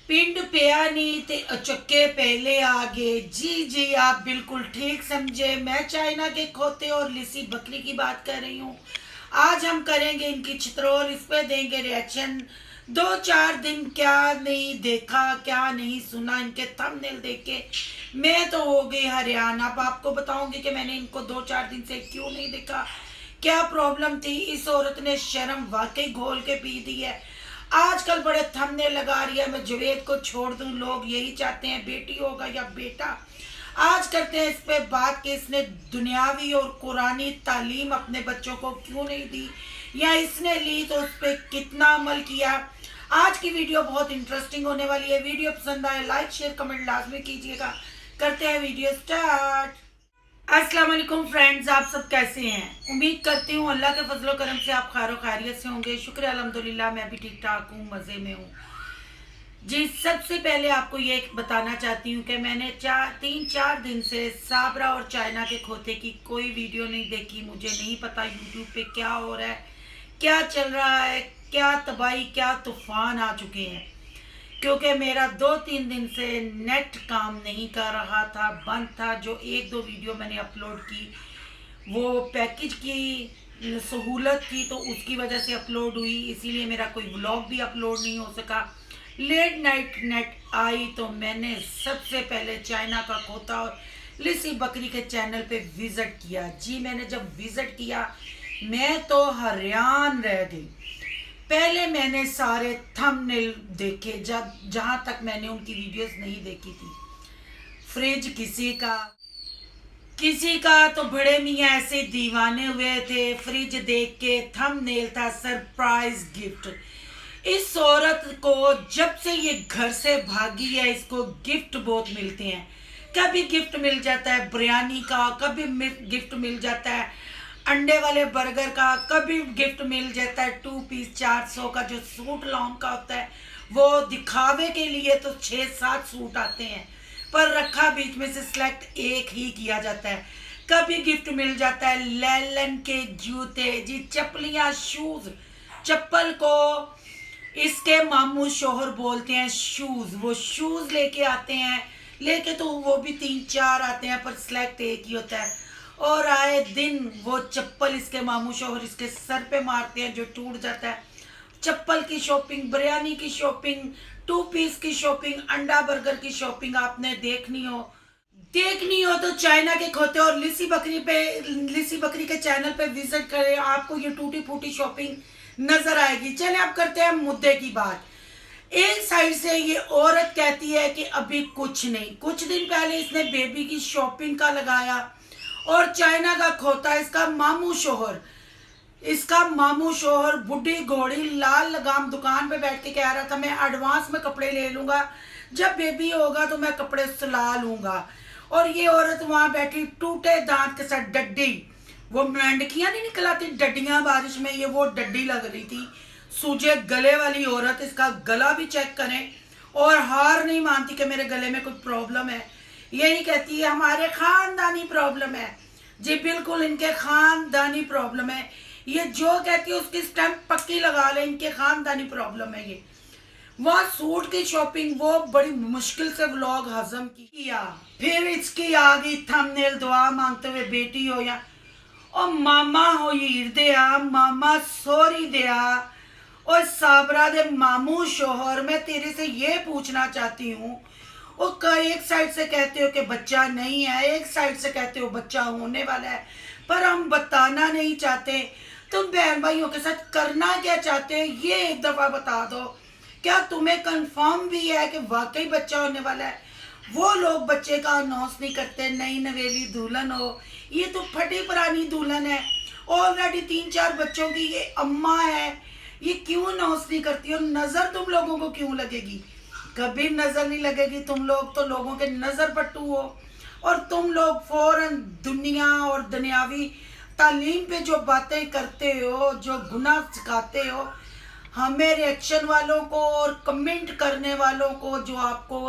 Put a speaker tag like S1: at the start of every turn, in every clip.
S1: पिंड पिया नहीं ते अचक्के पहले आ गए। जी जी, आप बिल्कुल ठीक समझे। मैं चाइना के खोते और लिसी बकरी की बात कर रही हूँ। आज हम करेंगे इनकी चित्रोल, इस पे देंगे रिएक्शन। 2-4 दिन क्या नहीं देखा, क्या नहीं सुना, इनके थंबनेल देख के मैं तो हो गई हरियाणा। अब आपको बताऊंगी कि मैंने इनको 2-4 दिन से क्यों नहीं देखा, क्या प्रॉब्लम थी। इस औरत ने शर्म वाकई घोल के पी दी है। आजकल बड़े थमने लगा रही है मैं जुवेद को छोड़ दूं। लोग यही चाहते हैं, बेटी होगा या बेटा। आज करते हैं इस पे बात कि इसने दुनियावी और कुरानी तालीम अपने बच्चों को क्यों नहीं दी, या इसने ली तो उस पर कितना अमल किया। आज की वीडियो बहुत इंटरेस्टिंग होने वाली है। वीडियो पसंद आए लाइक शेयर कमेंट लाजमी कीजिएगा। करते हैं वीडियो स्टार्ट। अस्सलाम वालेकुम फ्रेंड्स, आप सब कैसे हैं। उम्मीद करती हूँ अल्लाह के फजलो करम से आप खैर खैरियत से होंगे। शुक्र अल्हम्दुलिल्लाह, मैं भी ठीक ठाक हूँ, मज़े में हूँ। जी, सबसे पहले आपको ये बताना चाहती हूँ कि मैंने 3-4 दिन से साबरा और चाइना के खोते की कोई वीडियो नहीं देखी। मुझे नहीं पता यूट्यूब पे क्या हो रहा है, क्या चल रहा है, क्या तबाही, क्या तूफान आ चुके हैं। क्योंकि मेरा 2-3 दिन से नेट काम नहीं कर रहा था, बंद था। जो 1-2 वीडियो मैंने अपलोड की वो पैकेज की सहूलत थी तो उसकी वजह से अपलोड हुई, इसीलिए मेरा कोई व्लॉग भी अपलोड नहीं हो सका। लेट नाइट नेट आई तो मैंने सबसे पहले चाइना का खोता और लिसी बकरी के चैनल पे विज़िट किया। जी, मैंने जब विज़िट किया मैं तो हैरान रह गई। पहले मैंने सारे थंबनेल देखे जब जहां तक मैंने उनकी वीडियोस नहीं देखी थी। फ्रिज किसी का तो बड़े मियाँ ऐसे दीवाने हुए थे। फ्रिज देख के थंबनेल था सरप्राइज गिफ्ट। इस औरत को जब से ये घर से भागी है इसको गिफ्ट बहुत मिलते हैं। कभी गिफ्ट मिल जाता है बिरयानी का, कभी गिफ्ट मिल जाता है अंडे वाले बर्गर का, कभी गिफ्ट मिल जाता है 2 पीस 400 का जो सूट लॉन्ग का होता है। वो दिखावे के लिए तो 6-7 सूट आते हैं, पर रखा बीच में से सिलेक्ट एक ही किया जाता है। कभी गिफ्ट मिल जाता है लेलन के जूते, जी चप्पलियाँ, शूज। चप्पल को इसके मामू शोहर बोलते हैं शूज। वो शूज लेके आते हैं, लेके तो वो भी 3-4 आते हैं पर सिलेक्ट एक ही होता है। और आए दिन वो चप्पल इसके मामू शोहर इसके सर पे मारते हैं जो टूट जाता है। चप्पल की शॉपिंग, बिरयानी की शॉपिंग, 2 पीस की शॉपिंग, अंडा बर्गर की शॉपिंग आपने देखनी हो तो चाइना के खोते और लिसी बकरी के चैनल पे विजिट करें। आपको ये टूटी फूटी शॉपिंग नजर आएगी। चले अब करते हैं मुद्दे की बात। एक साइड से ये औरत कहती है कि अभी कुछ नहीं, कुछ दिन पहले इसने बेबी की शॉपिंग का लगाया और चाइना का खोता इसका मामू शोहर बुढ़ी घोड़ी लाल लगाम दुकान पे बैठ के कह रहा था मैं एडवांस में कपड़े ले लूंगा, जब बेबी होगा तो मैं कपड़े सिला लूंगा। और ये औरत वहां बैठी टूटे दांत के साथ डड्डी, वो मेंढकियां नहीं निकलाती डड्डियां बारिश में, ये वो डड्डी लग रही थी। सूजे गले वाली औरत, इसका गला भी चेक करें। और हार नहीं मानती कि मेरे गले में कोई प्रॉब्लम है। यही कहती है हमारे खानदानी प्रॉब्लम है। जी बिल्कुल, इनके खानदानी प्रॉब्लम है। ये जो कहती है उसकी स्टैंप पक्की लगा ले, इनके खानदानी प्रॉब्लम है ये। वहाँ सूट की शॉपिंग वो बड़ी मुश्किल से व्लॉग हजम किया। फिर इसकी आ गई थंबनेल दुआ मांगते हुए बेटी हो या और मामा हो हीर दिया, मामा सोरी दिया। और साबरा दे मामू शोहर, मैं तेरे से ये पूछना चाहती हूँ, और एक साइड से कहते हो कि बच्चा नहीं है, एक साइड से कहते हो बच्चा होने वाला है, पर हम बताना नहीं चाहते। तुम बहन भाइयों के साथ करना क्या चाहते हैं ये एक दफा बता दो। क्या तुम्हें कंफर्म भी है कि वाकई बच्चा होने वाला है? वो लोग बच्चे का अनाउंस नहीं करते। नई नवेली दुल्हन हो, ये तो फटी पुरानी दुल्हन है, ऑलरेडी 3-4 बच्चों की ये अम्मा है, ये क्यों अनाउंस नहीं करती? और नजर तुम लोगों को क्यों लगेगी? कभी नजर नहीं लगेगी। तुम लोग तो लोगों के नजर पट्टू हो, और तुम लोग फौरन दुनिया और दुनियावी तालीम पे जो बातें करते हो, जो गुनाह सिखाते हो हमें रिएक्शन वालों को और कमेंट करने वालों को, जो आपको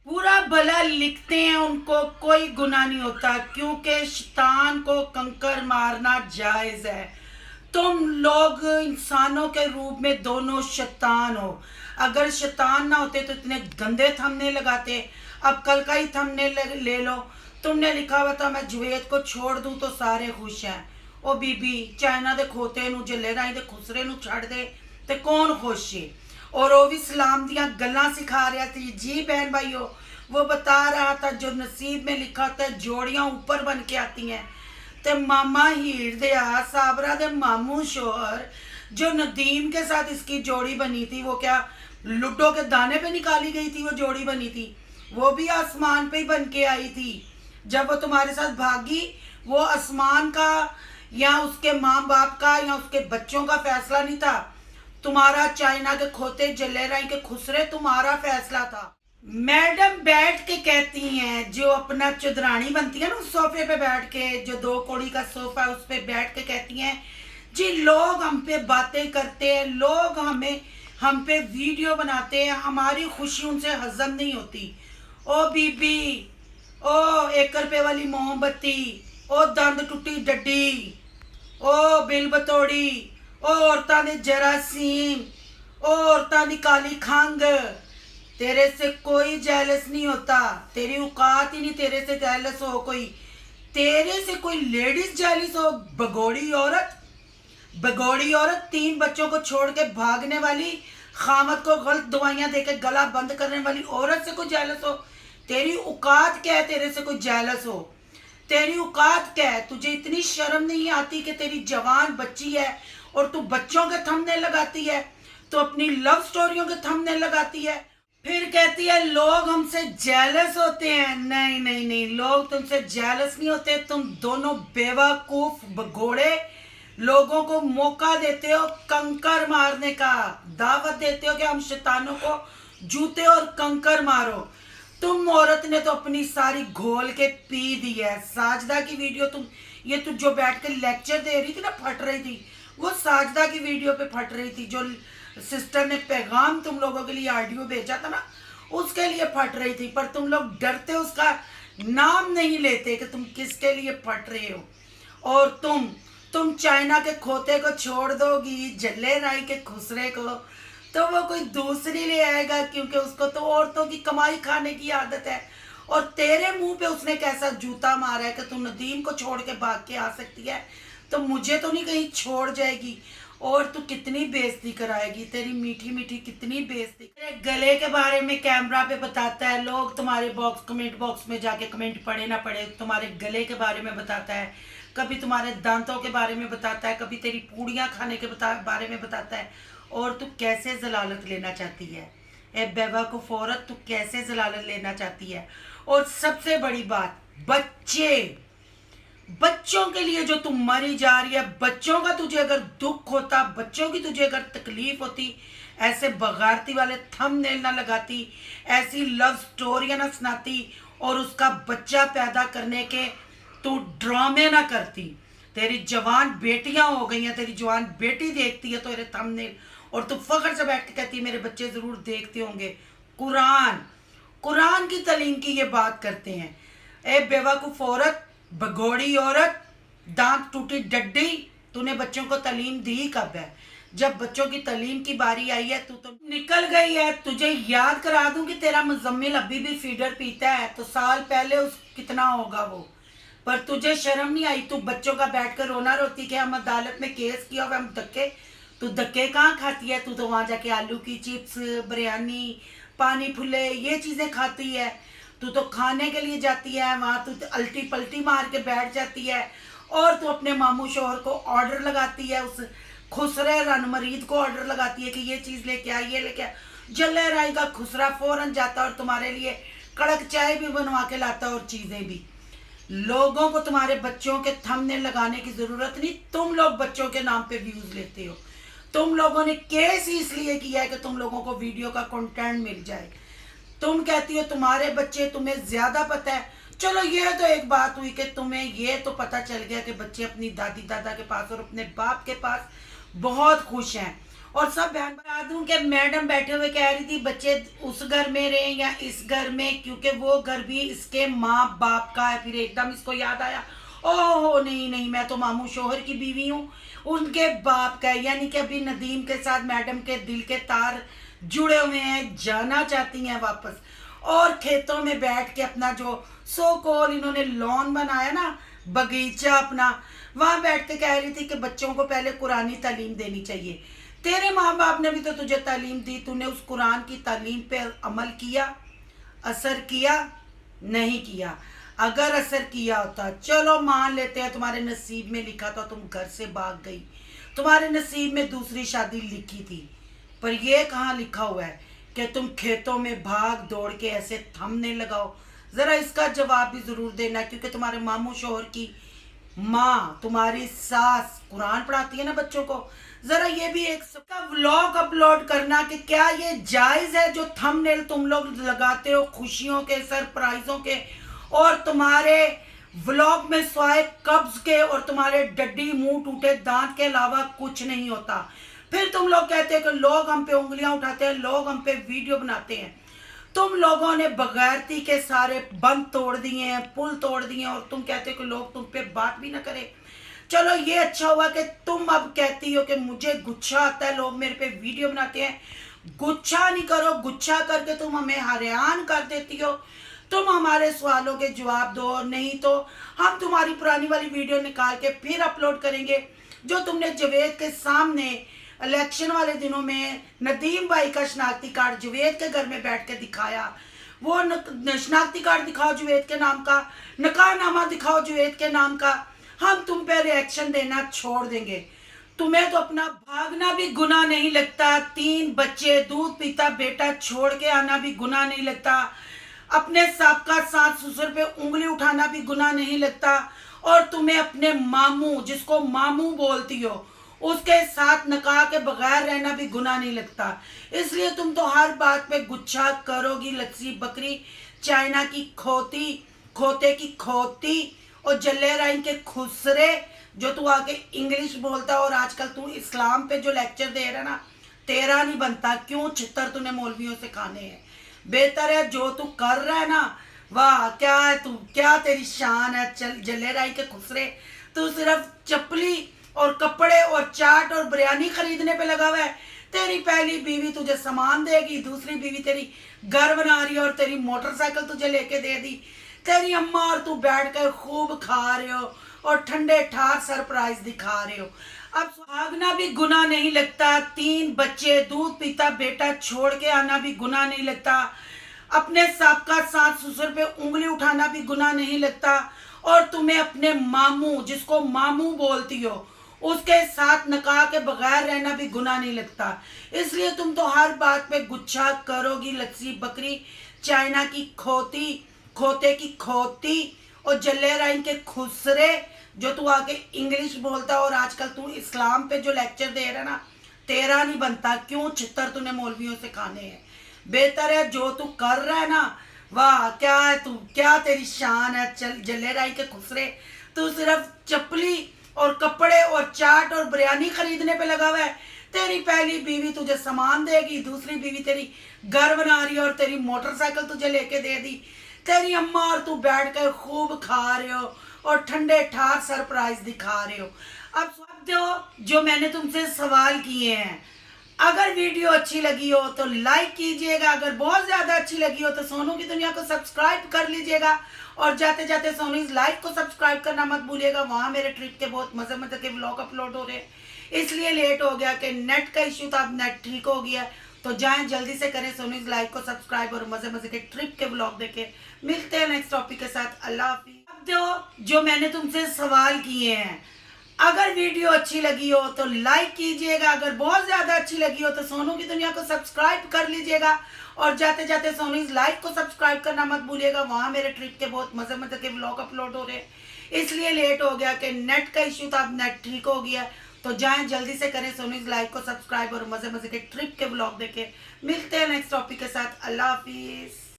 S1: पूरा भला लिखते हैं, उनको कोई गुनाह नहीं होता, क्योंकि शैतान को कंकर मारना जायज़ है। तुम लोग इंसानों के रूप में दोनों शैतान हो। अगर शैतान ना होते तो इतने गंदे थंबनेल लगाते। अब कल का ही थंबनेल ले लो, तुमने लिखा हुआ था मैं जुवेद को छोड़ दूं तो सारे खुश हैं। ओ बीबी, चाइना दे खोते नू जले राई दे खुसरे नू छड़ दे ते कौन खुश है। और वो भी सलाम दियाँ गल्लां सिखा रहा थी। जी बहन भाइयों, वो बता रहा था जो नसीब में लिखा होता है जोड़ियां ऊपर बन के आती हैं। ते मामा हीर दया साबरा दे मामू शोहर जो नदीम के साथ इसकी जोड़ी बनी थी, वो क्या लुड्डो के दाने पे निकाली गई थी? वो जोड़ी बनी थी, वो भी आसमान पे ही बन के आई थी। जब वो तुम्हारे साथ भागी, वो आसमान का या उसके माँ बाप का या उसके बच्चों का फैसला नहीं था। तुम्हारा चाइना के खोते जले राई के खुसरे तुम्हारा फैसला था। मैडम बैठ के कहती हैं, जो अपना चुदरानी बनती है ना उस सोफे पे बैठ के, जो 2 कौड़ी का सोफा है उस पे बैठ के कहती हैं जी लोग हम पे बातें करते हैं, लोग हम पे वीडियो बनाते हैं, हमारी खुशी उनसे हजम नहीं होती। ओ बीबी, ओ 1 रुपए वाली मोमबत्ती, ओ दंद टुटी डड्डी, ओ बिल बतौड़ी, ओ औरतां दे जरासीम, ओ औरतां दी काली खंग, तेरे से कोई जेलस नहीं होता। तेरी औकात ही नहीं तेरे से जेलस हो कोई। तेरे से कोई लेडीज जेलस हो? बगोड़ी औरत, बगोड़ी औरत, 3 बच्चों को छोड़ के भागने वाली, खामद को गलत दवाइयां देकर गला बंद करने वाली औरत से कोई जेलस हो? तेरी औकात क्या है तेरे से कोई जेलस हो? तेरी औकात क्या है? तुझे इतनी शर्म नहीं आती कि तेरी जवान बच्ची है और तू बच्चों के थंबनेल लगाती है, तो अपनी लव स्टोरियों के थंबनेल लगाती है, फिर कहती है लोग हमसे जेलस होते हैं। नहीं नहीं नहीं, लोग तुमसे जेलस नहीं होते। तुम दोनों बेवकूफ बगोड़े लोगों को मौका देते हो कंकर मारने का, दावत देते हो कि हम शैतानों को जूते और कंकर मारो। तुम औरत ने तो अपनी सारी घोल के पी दी है। साजदा की वीडियो तू जो बैठ के लेक्चर दे रही थी ना, फट रही थी, वो साजदा की वीडियो पे फट रही थी। जो सिस्टर ने पैगाम तुम लोगों के लिए ऑडियो भेजा था ना, उसके लिए फट रही थी। पर तुम लोग डरते उसका नाम नहीं लेते कि तुम किसके लिए फट रहे हो। और तुम चाइना के खोते को छोड़ दोगी जल्ले राई के खुसरे को, तो वो कोई दूसरी ले आएगा, क्योंकि उसको तो औरतों की कमाई खाने की आदत है। और तेरे मुंह पे उसने कैसा जूता मारा है कि तू नदीम को छोड़ के भाग के आ सकती है, तो मुझे तो नहीं कहीं छोड़ जाएगी। और तू कितनी बेइज्जती कराएगी, तेरी मीठी मीठी कितनी बेइज्जती। तेरे गले के बारे में कैमरा पे बताता है, लोग तुम्हारे कमेंट बॉक्स में जाके कमेंट पढ़े ना पढ़े, तुम्हारे गले के बारे में बताता है, कभी तुम्हारे दांतों के बारे में बताता है, कभी तेरी पूड़ियाँ खाने के बारे में बताता है। और तू कैसे जलालत लेना चाहती है? ए बेवकूफ औरत, तू कैसे जलालत लेना चाहती है? और सबसे बड़ी बात, बच्चों के लिए जो तुम मरी जा रही है, बच्चों का तुझे अगर दुख होता, बच्चों की तुझे अगर तकलीफ होती, ऐसे बगारती वाले थंबनेल ना लगाती, ऐसी लव स्टोरियां ना सुनाती, और उसका बच्चा पैदा करने के तू ड्रामे ना करती। तेरी जवान बेटियां हो गई हैं, तेरी जवान बेटी देखती है तेरे थंबनेल, और तू फख्र से बैठ के कहती है मेरे बच्चे जरूर देखते होंगे। कुरान की तालीम की ये बात करते हैं। ए बेवकूफ औरत, बगोड़ी औरत, दांत टूटी डड्डी, तूने बच्चों को तालीम दी कब है? जब बच्चों की तालीम की बारी आई है तू तो निकल गई है। तुझे याद करा दूं कि तेरा मुजम्मिल अभी भी फीडर पीता है, तो साल पहले उस कितना होगा वो। पर तुझे शर्म नहीं आई? तू बच्चों का बैठकर रोना रोती कि हम अदालत में केस किया हुआ, हम धक्के। तू धक्के कहाँ खाती है? तू तो वहां जाके आलू की चिप्स, बिरयानी, पानी फुले, ये चीजें खाती है। तू तो खाने के लिए जाती है, वहां तू तो अल्टी पल्टी मार के बैठ जाती है। और तू अपने मामू शोहर को ऑर्डर लगाती है, उस खुसरे रन मरीद को ऑर्डर लगाती है कि ये चीज लेके आ, ये लेके आ। जल्ले राई का खुसरा फौरन जाता और तुम्हारे लिए कड़क चाय भी बनवा के लाता और चीजें भी। लोगों को तुम्हारे बच्चों के थंबनेल लगाने की जरूरत नहीं। तुम लोग बच्चों के नाम पे व्यूज लेते हो। तुम लोगों ने केस ही इसलिए किया है कि तुम लोगों को वीडियो का कंटेंट मिल जाए। तुम कहती हो तुम्हारे बच्चे, तुम्हें ज्यादा पता है। चलो ये तो एक बात हुई कि तुम्हें ये तो पता चल गया कि बच्चे अपनी दादी दादा के पास और अपने बाप के पास बहुत खुश हैं। और सब बहन बता दूं कि मैडम बैठे हुए कह रही थी बच्चे उस घर में रहे या इस घर में, क्योंकि वो घर भी इसके माँ बाप का है। फिर एकदम इसको याद आया, ओहो नहीं नहीं, मैं तो मामू शोहर की बीवी हूँ उनके बाप का है, यानी कि अभी नदीम के साथ मैडम के दिल के तार जुड़े हुए हैं, जाना चाहती हैं वापस। और खेतों में बैठ के अपना जो सो कॉल इन्होंने लॉन बनाया ना, बगीचा अपना, वहां बैठ के कह रही थी कि बच्चों को पहले कुरानी तालीम देनी चाहिए। तेरे माँ बाप ने भी तो तुझे तालीम दी, तूने उस कुरान की तालीम पे अमल किया, असर किया? नहीं किया। अगर असर किया होता, चलो मान लेते हैं तुम्हारे नसीब में लिखा था, तुम घर से भाग गई, तुम्हारे नसीब में दूसरी शादी लिखी थी, पर यह कहाँ लिखा हुआ है कि तुम खेतों में भाग दौड़ के ऐसे थमने लगाओ? जरा इसका जवाब भी जरूर देना, क्योंकि तुम्हारे मामू शोहर की माँ, तुम्हारी सास कुरान पढ़ाती है ना बच्चों को। जरा ये भी एक सबका व्लॉग अपलोड करना कि क्या ये जायज है जो थंबनेल तुम लोग लगाते हो खुशियों के, सरप्राइजों के, और तुम्हारे व्लॉग में स्वाए कब्ज के और तुम्हारे डड्डी मुंह टूटे दांत के अलावा कुछ नहीं होता। फिर तुम लोग कहते हैं कि लोग हम पे उंगलियां उठाते हैं, लोग हम पे वीडियो बनाते हैं। तुम लोगों ने बगैरती के सारे बंद तोड़ दिए हैं, पुल तोड़ दिए हैं, और तुम कहते हो कि लोग तुम पे बात भी ना करें। चलो ये अच्छा हुआ कि तुम अब कहती हो कि मुझे गुस्सा आता है, लोग मेरे पे वीडियो बनाते हैं। गुस्सा नहीं करो, गुस्सा करके तुम हमें हैरान कर देती हो। तुम हमारे सवालों के जवाब दो, नहीं तो हम तुम्हारी पुरानी वाली वीडियो निकाल के फिर अपलोड करेंगे, जो तुमने जवेद के सामने इलेक्शन वाले दिनों में नदीम भाई का शनाख्ती कार्ड जवेद के घर में बैठ के दिखाया। वो शनाख्ती कार्ड दिखाओ जवेद के नाम का, निकाहनामा दिखाओ जवेद के नाम का, हम तुम पे रिएक्शन देना छोड़ देंगे। तुम्हें तो अपना भागना भी गुनाह नहीं लगता, 3 बच्चे, दूध पीता बेटा छोड़ के आना भी गुनाह नहीं लगता, अपने साबका सास ससुर पे उंगली उठाना भी गुनाह नहीं लगता, और तुम्हें अपने मामू, जिसको मामू बोलती हो, उसके साथ निकाह के बगैर रहना भी गुनाह नहीं लगता। इसलिए तुम तो हर बात पे गुच्छा करोगी, लच्छी बकरी, चाइना की खोती, खोते की खोती, और जल्ले राइन के खुसरे, जो तू आके इंग्लिश बोलता, और आजकल तू इस्लाम पे जो लेक्चर दे रहा ना, तेरा नहीं बनता। क्यों छितर तूने मौलवियों से खाने हैं? बेहतर है जो तू कर रहा है ना, वाह क्या है तू, क्या तेरी शान है। चल जल्ले राई के खुसरे, तू सिर्फ चपली और कपड़े और चाट और बिरयानी खरीदने पे लगा हुआ है। तेरी पहली बीवी तुझे सामान देगी, दूसरी बीवी तेरी घर बना रही है, और तेरी मोटरसाइकिल तुझे लेके दे दी। तेरी अम्मा और तू बैठ कर खूब खा रहे हो और ठंडे ठार सरप्राइज दिखा रहे हो। अब भागना भी गुनाह नहीं लगता, 3 बच्चे, दूध पीता बेटा छोड़ के आना भी गुनाह नहीं लगता, अपने साबका सास ससुर पे उंगली उठाना भी गुनाह नहीं लगता, और तुम्हें अपने मामू, जिसको मामू बोलती हो, उसके साथ निकाह के बगैर रहना भी गुनाह नहीं लगता। इसलिए तुम तो हर बात पे गुच्छा करोगी, लच्छी बकरी, चाइना की खोती, खोते की खोती, और जल्ले राइन के खुसरे, जो तू आके इंग्लिश बोलता, और आजकल तू इस्लाम पे जो लेक्चर दे रहा है ना, तेरा नहीं बनता। क्यों छितर तूने मौलवियों से खाने हैं? बेहतर है जो तू कर रहा है ना, वाह क्या है तू, क्या तेरी शान है। चल जल्ले राई के खुसरे, तू सिर्फ चपली और कपड़े और चाट और बिरयानी खरीदने पे लगा हुआ है। तेरी पहली बीवी तुझे सामान देगी, दूसरी बीवी तेरी घर बना रही है, और तेरी मोटरसाइकिल तुझे लेके दे दी। तेरी अम्मा और तू बैठ कर खूब खा रहे हो और ठंडे ठार सरप्राइज दिखा रहे हो। अब सब दो जो मैंने तुमसे सवाल किए हैं। अगर वीडियो अच्छी लगी हो तो लाइक कीजिएगा, अगर बहुत ज्यादा अच्छी लगी हो तो सोनू की दुनिया को सब्सक्राइब कर लीजिएगा, और जाते जाते सोनू इस लाइव को सब्सक्राइब करना मत भूलिएगा। वहां मेरे ट्रिप के बहुत मजे मजे के व्लॉग अपलोड हो रहे हैं, इसलिए लेट हो गया कि नेट का इश्यू था, अब नेट ठीक हो गया। तो जाएं जल्दी से करें सोनू इस लाइव को सब्सक्राइब, और मजे मजे के ट्रिप के व्लॉग देखें। मिलते हैं नेक्स्ट टॉपिक के साथ। अल्लाह हाफिज़। अब जो मैंने तुमसे सवाल किए हैं, अगर वीडियो अच्छी लगी हो तो लाइक कीजिएगा, अगर बहुत ज्यादा अच्छी लगी हो तो सोनू की दुनिया को सब्सक्राइब कर लीजिएगा, और जाते जाते सोनू इस लाइव को सब्सक्राइब करना मत भूलिएगा। वहां मेरे ट्रिप के बहुत मजे मजे के व्लॉग अपलोड हो रहे हैं, इसलिए लेट हो गया कि नेट का इश्यू था, अब नेट ठीक हो गया। तो जाएं जल्दी से करें सोनू इस लाइव को सब्सक्राइब, और मजे मजे के ट्रिप के व्लॉग देखें। मिलते हैं नेक्स्ट टॉपिक के साथ। अल्लाह हाफिज़।